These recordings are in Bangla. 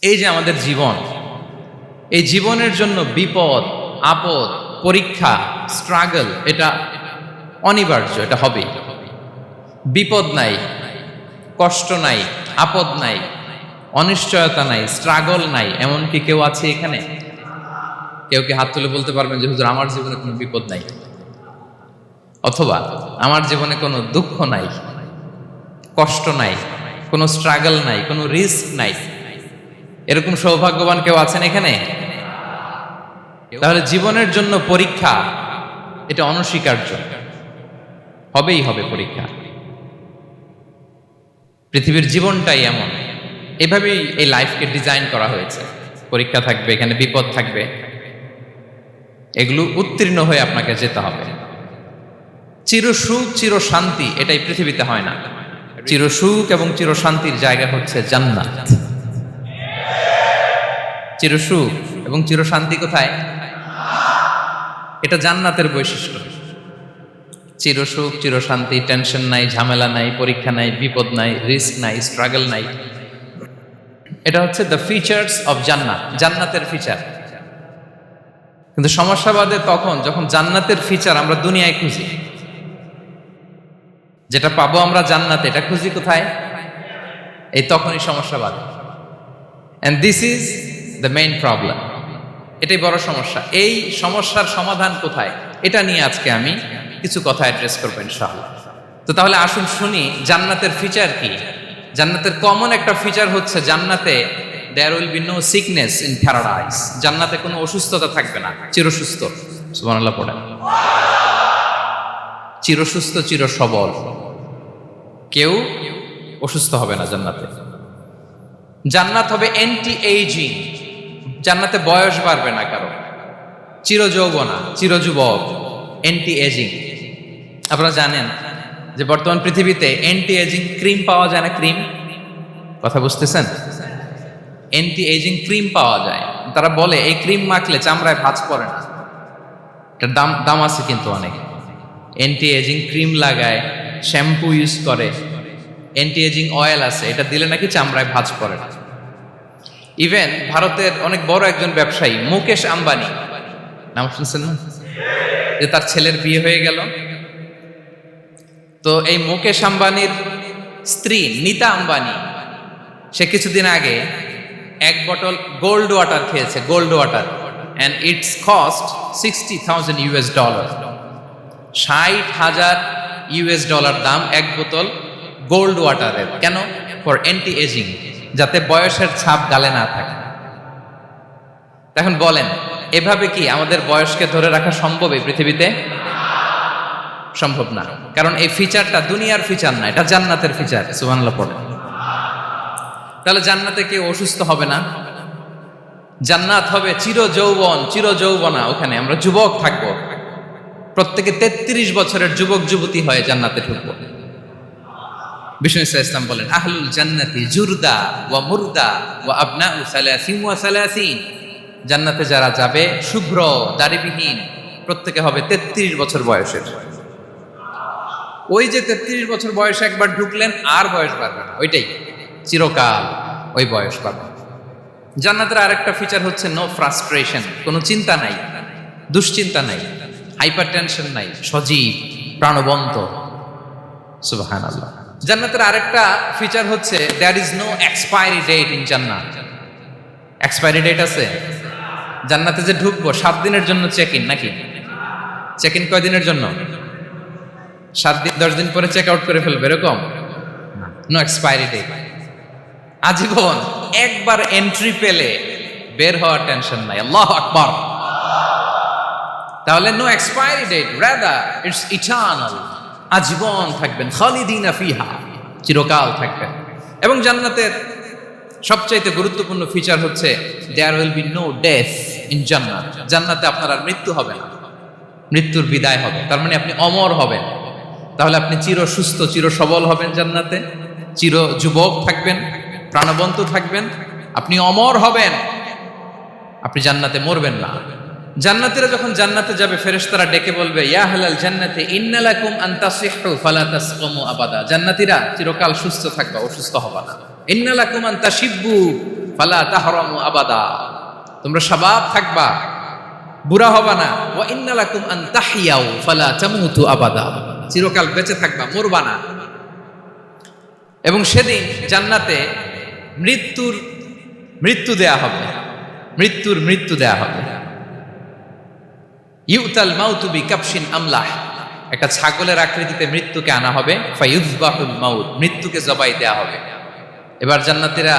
এই যে আমাদের জীবন, এই জীবনের জন্য বিপদ, আপদ, পরীক্ষা, স্ট্রাগল এটা অনিবার্য, এটা হবেই। বিপদ নাই, কষ্ট নাই, আপদ নাই, অনিশ্চয়তা নাই, স্ট্রাগল নাই, এমন কি কেউ আছে এখানে? কেউ কি হাত তুলে বলতে পারবেন যে হুজুর আমার জীবনে কোনো বিপদ নাই, অথবা আমার জীবনে কোনো দুঃখ নাই, কষ্ট নাই, কোনো স্ট্রাগল নাই, কোনো রিস্ক নাই? এরকম সৌভাগ্যবান কেউ আছেন এখানে? তাহলে জীবনের জন্য পরীক্ষা এটা অনস্বীকার্য, হবেই হবে পরীক্ষা। পৃথিবীর জীবনটাই এমন, এভাবেই এই লাইফকে ডিজাইন করা হয়েছে। পরীক্ষা থাকবে, এখানে বিপদ থাকবে, এগুলো উত্তীর্ণ হয়ে আপনাকে যেতে হবে। চিরসুখ চির শান্তি এটাই পৃথিবীতে হয় না। চিরসুখ এবং চির শান্তির জায়গা হচ্ছে জান্নাত। চিরসুখ এবং চির শান্তি কোথায়? এটা জান্নাতের বৈশিষ্ট্য। চিরসুখ চির শান্তি, টেনশন নাই, ঝামেলা নাই, পরীক্ষা নাই, বিপদ নাই, রিস্ক নাই, স্ট্রাগল নাই। এটা হচ্ছে দ্য ফিচার্স অফ জান্নাত, জান্নাতের ফিচার। কিন্তু সমস্যা বাদে তখন যখন জান্নাতের ফিচার আমরা দুনিয়ায় খুঁজি। যেটা পাবো আমরা জান্নাতে, এটা খুঁজি কোথায়? এই তখনই সমস্যা বাদে। And this is the main problem. এটাই বড় সমস্যা। এই সমস্যার সমাধান কোথায়, এটা নিয়ে আজকে আমি কিছু কথা অ্যাড্রেস করবো ইনশাআল্লাহ। তো তাহলে আসুন শুনি জান্নাতের ফিচার কি। জান্নাতের কমন একটা ফিচার হচ্ছে জান্নাতে there will be no sickness in paradise. জান্নাতে কোনো অসুস্থতা থাকবে না, চিরসুস্থ। সুবহানাল্লাহ পড়েন। চিরসুস্থ, চির সবল, কেউ অসুস্থ হবে না জান্নাতে। জান্নাত হবে অ্যান্টি এইজিং, জান্নাতে বয়স বাড়বে না কারো, চিরযৌবনা, চিরযুবক, অ্যান্টি এজিং। আপনারা জানেন যে বর্তমান পৃথিবীতে অ্যান্টি এজিং ক্রিম পাওয়া যায় না? ক্রিম, কথা বুঝতেছেন? অ্যান্টি এজিং ক্রিম পাওয়া যায়। তারা বলে এই ক্রিম মাখলে চামড়ায় ভাঁজ পড়ে না। এটার দাম আছে কিন্তু অনেক। অ্যান্টি এজিং ক্রিম লাগায়, শ্যাম্পু ইউজ করে, অ্যান্টি এজিং অয়েল আছে, এটা দিলে নাকি চামড়ায় ভাঁজ পড়ে না। ইভেন ভারতের অনেক বড় একজন ব্যবসায়ী মুকেশ আম্বানি, নাম শুনছেন না? যে তার ছেলের বিয়ে হয়ে গেল। তো এই মুকেশ আম্বানির স্ত্রী নীতা আম্বানি, সে কিছুদিন আগে এক বটল গোল্ড ওয়াটার খেয়েছে, gold water, and it's cost $60,000। $60,000 দাম এক বোতল গোল্ড ওয়াটারের। কেন? ফর অ্যান্টি এজিং, যাতে বয়সের ছাপ গালে না থাকে। এখন বলেন, এভাবে কি আমাদের বয়সকে ধরে রাখা সম্ভব এই পৃথিবীতে? সম্ভব না, কারণ এই ফিচারটা দুনিয়ার ফিচার না, এটা জান্নাতের ফিচার। সুবহানাল্লাহ পড়ে। তাহলে জান্নাতে কেউ অসুস্থ হবে না। জান্নাত হবে চির যৌবন, চির যৌবনা। ওখানে আমরা যুবক থাকবো, প্রত্যেকে 33 বছরের যুবক যুবতী হয়ে জান্নাতে ঢুকবো। বিষ্ণু ইসলাম বলেন, আহলুল জান্নাতি জুরদা ওয়া মুরদা ওয়া আবনাউ সালাসিন ওয়া সালাসিন। জান্নাতে যারা যাবে শুভ্র দাড়িবিহীন, প্রত্যেকে হবে 33 বছর বয়সের। ওই যে 33 বছর বয়সে একবার ঢুকলেন, আর বয়স বাড়বে না, ওইটাই চিরকাল ওই বয়স পাবে। জান্নাতের আরেকটা ফিচার হচ্ছে নো ফ্রাস্ট্রেশন, কোনো চিন্তা নাই, দুশ্চিন্তা নাই, হাইপার টেনশন নাই, সজীব, প্রাণবন্ত। সুবহানাল্লাহ। জান্নাতের আরেকটা ফিচার হচ্ছে there is no expiry date in জান্নাত। এক্সপায়ারি ডেট আছে? জান্নাতে যে ঢুকবো 7 দিনের জন্য চেক ইন, নাকি? চেক ইন কয় দিনের জন্য? 7 দিন, 10 দিন পরে চেক আউট করে ফেলবে, এরকম? নো এক্সপায়ারি ডেট, আজীবন। একবার এন্ট্রি পেলে বের হওয়ার টেনশন নাই। আল্লাহু আকবার। তাহলে no expiry date, rather it's eternal, আজীবন থাকবেন, খালিদিনা ফিহা, চিরকাল থাকবেন। এবং জান্নাতের সবচাইতে গুরুত্বপূর্ণ ফিচার হচ্ছে there will be no death in জান্নাত। জান্নাতে আপনার আর মৃত্যু হবে না, মৃত্যুর বিদায় হবে। তার মানে আপনি অমর হবেন। তাহলে আপনি চির সুস্থ, চির সবল হবেন জান্নাতে, চির যুবক থাকবেন, প্রাণবন্ত থাকবেন, আপনি অমর হবেন, আপনি জান্নাতে মরবেন না। জান্নাতীরা যখন জান্নাতে যাবে, ফেরেশতারা ডেকে বলবে, ইয়া আহলাল জান্নাতি ইন্না লাকুম আন তাসিহু ফালা তাসকামু আবাদা। জান্নাতীরা চিরকাল সুস্থ থাকবা, অসুস্থ হবা না। ইন্না লাকুম আন তাশিব্বু ফালা তাহরামু আবাদা, তোমরা শাবাব থাকবা, বুড়া হবা না। ওয়া ইন্না লাকুম আন তাহইয়াউ ফালা তামুতু আবাদা, চিরকাল বেঁচে থাকবা, মরবা না। এবং সেদিন জান্নাতে মৃত্যু দেয়া হবে, মৃত্যু দেয়া হবে। ইউতাল মাউতু বিকাবশিন আমলাহ, একটা ছাগলের আকৃতিতে মৃত্যুকে আনা হবে। ফায়ুযবাহুল মাউত, মৃত্যুকে জবাই দেয়া হবে। এবার জান্নাতীরা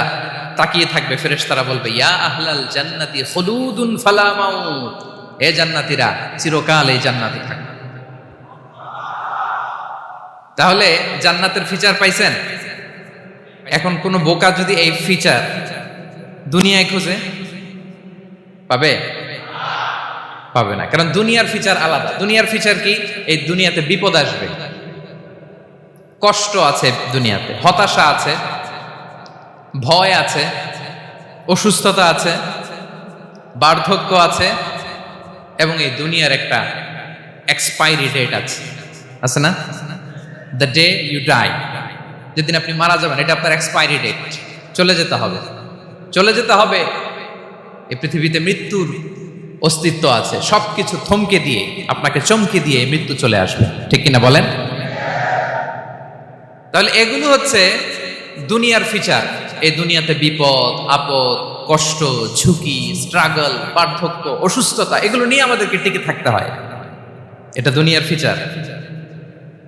তাকিয়ে থাকবে, ফেরেশতারা বলবে ইয়া আহলাল জান্নাতি খুলুদুন ফালা মাউত, এ জান্নাতীরা চিরকাল এই জান্নাতে থাকবে। তাহলে জান্নাতের ফিচার পাইছেন? এখন কোন বোকা যদি এই ফিচার দুনিয়ায় খোঁজে পাবে? পাবে না, কারণ দুনিয়ার ফিচার আলাদা। দুনিয়ার ফিচার কি? এই দুনিয়াতে বিপদ আসবে, কষ্ট আছে দুনিয়াতে, হতাশা আছে, ভয় আছে, অসুস্থতা আছে, বার্ধক্য আছে, এবং এই দুনিয়ার একটা এক্সপায়ারি ডেট আছে না? দ্য ডে ইউ ডাই, যেদিন আপনি মারা যাবেন, এটা আপনার এক্সপায়ারি ডেট, চলে যেতে হবে, চলে যেতে হবে। এই পৃথিবীতে মৃত্যুর অস্তিত্ব আছে, সবকিছু থমকে দিয়ে, আপনাকে চমকে দিয়ে মৃত্যু চলে আসবে, ঠিক কিনা বলেন? তাহলে এগুলো হচ্ছে দুনিয়ার ফিচার। এই দুনিয়াতে বিপদ আপদ, কষ্ট, ঝুঁকি, স্ট্রাগল, বার্ধক্য, অসুস্থতা, এগুলো নিয়ে আমাদেরকে টিকে থাকতে হয়। এটা দুনিয়ার ফিচার,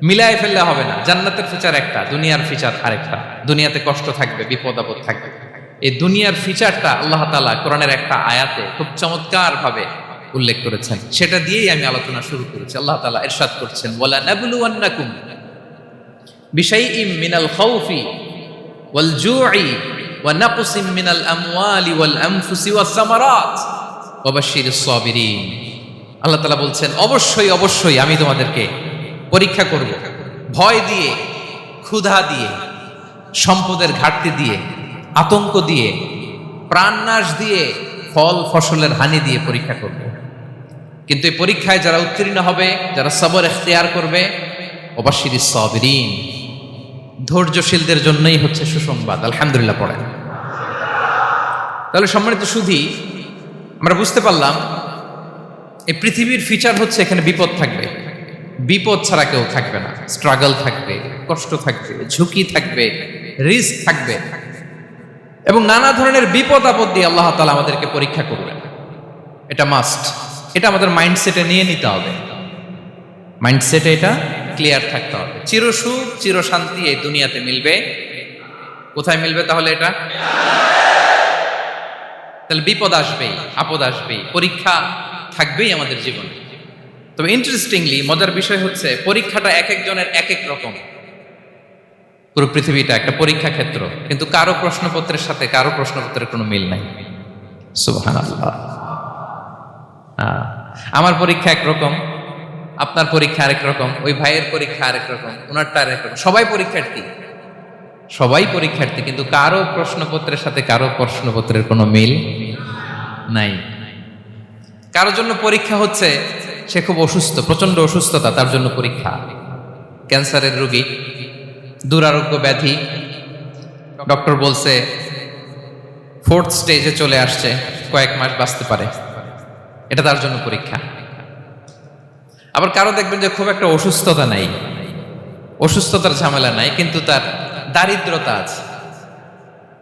মিলায় ফেললে হবে না। জান্নাতের ফিচার একটা, দুনিয়ার ফিচার আরেকটা। দুনিয়াতে কষ্ট থাকবে, বিপদ আপদ থাকবে। এই দুনিয়ার ফিচারটা আল্লাহ তাআলা কোরআনের একটা আয়াতে খুব চমৎকার ভাবে উল্লেখ করেছেন, সেটা দিয়েই আমি আলোচনা শুরু করেছি। আল্লাহ তাআলা ইরশাদ করছেন, ওয়ালা নাবলুওয়ান্নাকুম বিশাইইম মিনাল খাউফি ওয়াল জু'i ওয়া নাকসিম মিনাল আমওয়ালি ওয়াল আনফুসি ওয়াস সামারাত ওয়া বাশশিরিস সাবিরিন। আল্লাহ তাআলা বলছেন, অবশ্যই আমি তোমাদেরকে পরীক্ষা করব, ভয় দিয়ে, ক্ষুধা দিয়ে, সম্পদের ঘাটতি দিয়ে, আতঙ্ক দিয়ে, প্রাণনাশ দিয়ে, ফল ফসলের হানি দিয়ে পরীক্ষা করব। কিন্তু এই পরীক্ষায় যারা উত্তীর্ণ হবে, যারা সবর ইখতিয়ার করবে, ওয়াবাশশিরিস সাবিরিন, ধৈর্যশীলদের জন্যই হচ্ছে সুসংবাদ। আলহামদুলিল্লাহ পড়েন। তাহলে সম্মানিত সুধী, আমরা বুঝতে পারলাম এই পৃথিবীর ফিচার হচ্ছে এখানে বিপদ থাকবে, বিপদ ছাড়া কেউ থাকবে না। স্ট্রাগল থাকবে, কষ্ট থাকবে, ঝুঁকি থাকবে, রিস্ক থাকবে, এবং নানা ধরনের বিপদ আপদ দিয়ে আল্লাহ তাআলা আমাদেরকে পরীক্ষা করবেন। এটা মাস্ট, এটা আমাদের মাইন্ডসেটে নিয়ে নিতে হবে, মাইন্ডসেটে এটা ক্লিয়ার থাকতে হবে। চিরসুখ চিরশান্তি এই দুনিয়াতে মিলবে, কোথায় মিলবে তাহলে? এটা তাহলে বিপদ আসবেই, আপদ আসবেই, পরীক্ষা থাকবেই আমাদের জীবনে। তবে ইন্টারেস্টিংলি মজার বিষয় হচ্ছে পরীক্ষাটা এক একজনের এক এক রকম। পুরো পৃথিবীটা একটা পরীক্ষা ক্ষেত্র, কিন্তু কারো প্রশ্নপত্রের সাথে কারো প্রশ্নপত্রের কোনো মিল নাই। সুবহানাল্লাহ। আমার পরীক্ষা একরকম, আপনার পরীক্ষা আরেক রকম, ওই ভাইয়ের পরীক্ষা আরেক রকম, ওনারটা আরেক রকম। সবাই পরীক্ষার্থী, কিন্তু কারো প্রশ্নপত্রের সাথে কারো প্রশ্নপত্রের কোনো মিল নাই। কারোর জন্য পরীক্ষা হচ্ছে সে খুব অসুস্থ, প্রচন্ড অসুস্থতা, তার জন্য পরীক্ষা। ক্যান্সারের রোগী, দুরারোগ্য ব্যাধি, ডক্টর বলছে 4th স্টেজে চলে আসছে, কয়েক মাস বাঁচতে পারে, এটা তার জন্য পরীক্ষা। আবার কারো দেখবেন যে খুব একটা অসুস্থতা নাই, অসুস্থতার ঝামেলা নাই, কিন্তু তার দারিদ্রতা আছে,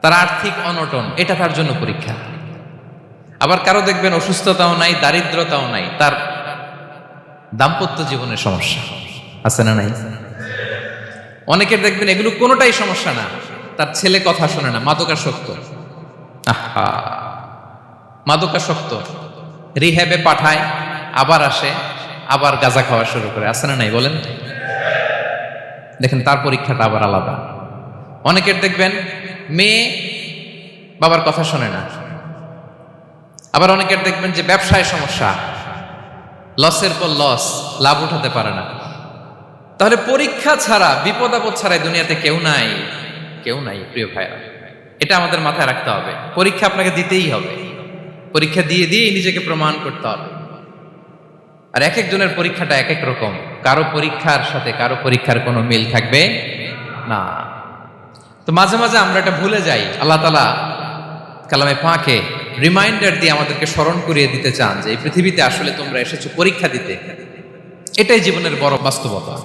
তার আর্থিক অনটন, এটা তার জন্য পরীক্ষা। আবার কারো দেখবেন অসুস্থতাও নাই, দারিদ্রতাও নাই, তার দাম্পত্য জীবনের সমস্যা আছে না নাই? অনেকের দেখবেন এগুলো কোনোটাই সমস্যা না, তার ছেলে কথা শোনে না, মাদকাসক্ত। মাদকাসক্ত, রিহ্যাবে পাঠায়, আবার আসে, আবার গাঁজা খাওয়া শুরু করে, আছে না নাই বলেন? দেখেন তার পরীক্ষাটা আবার আলাদা। অনেকের দেখবেন মেয়ে বাবার কথা শোনে না। আবার অনেকের দেখবেন যে ব্যবসায় সমস্যা, লসের পর লস, লাভ উঠাতে পারে না। তাহলে পরীক্ষা ছাড়া, বিপদ আপদ ছাড়াই দুনিয়াতে কেউ নাই প্রিয় ভাইরা। এটা আমাদের মাথায় রাখতে হবে। পরীক্ষা আপনাকে দিতেই হবে, পরীক্ষা দিয়ে দিয়েই নিজেকে প্রমাণ করতে হবে। আর এক একজনের পরীক্ষাটা এক এক রকম, কারো পরীক্ষার সাথে কারো পরীক্ষার কোনো মিল থাকবে না। তো মাঝে মাঝে আমরা এটা ভুলে যাই, আল্লাহ তাআলা কালামে পাকে রিমাইন্ডার দিয়ে আমাদেরকে স্মরণ করিয়ে দিতে চান যে এই পৃথিবীতে আসলে তোমরা এসেছো পরীক্ষা দিতে। এটাই জীবনের বড় বাস্তবতা।